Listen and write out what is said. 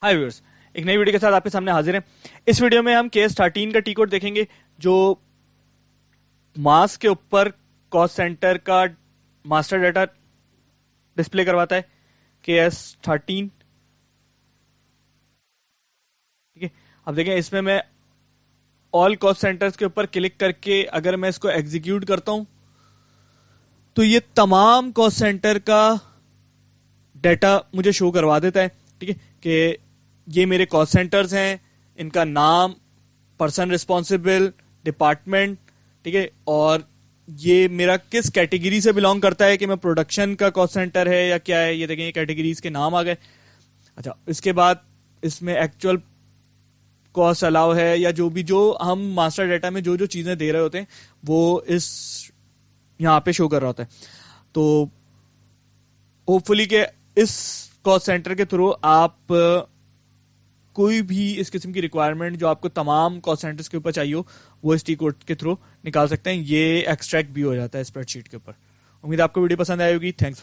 हाय viewers, एक नई video के साथ आपके सामने हाजिर हैं। इस वीडियो में हम केस 13 का टी कोड देखेंगे जो मास के ऊपर कॉस्ट सेंटर का मास्टर डाटा डिस्प्ले करवाता है। KS13, ठीक है। अब देखें, इसमें मैं ऑल कॉस्ट सेंटर्स के ऊपर क्लिक करके अगर मैं इसको एग्जीक्यूट करता हूं तो ये तमाम कॉस्ट सेंटर का डाटा मुझे शो करवा देता है, ठीक है। कि ये मेरे कॉस्ट सेंटर्स हैं, इनका नाम, पर्सन रिस्पॉन्सिबल, डिपार्टमेंट, ठीक है, और ये मेरा किस कैटेगरी से बिलोंग करता है, कि मैं प्रोडक्शन का कॉस्ट सेंटर है या क्या है। ये देखें, ये कैटेगरीज के नाम आ गए। अच्छा, इसके बाद इसमें एक्चुअल कॉस्ट अलाउ है या जो भी, जो हम मास्टर डाटा में जो जो चीजें दे रहे होते हैं वो इस यहाँ पे शो कर रहा होता है। तो होपफुली के इस कॉस्ट सेंटर के थ्रू आप कोई भी इस किस्म की रिक्वायरमेंट जो आपको तमाम कॉस्ट सेंटर्स के ऊपर चाहिए हो वो इस टी कोड के थ्रू निकाल सकते हैं। ये एक्सट्रैक्ट भी हो जाता है स्प्रेडशीट के ऊपर। उम्मीद है आपको वीडियो पसंद आई होगी। थैंक्स।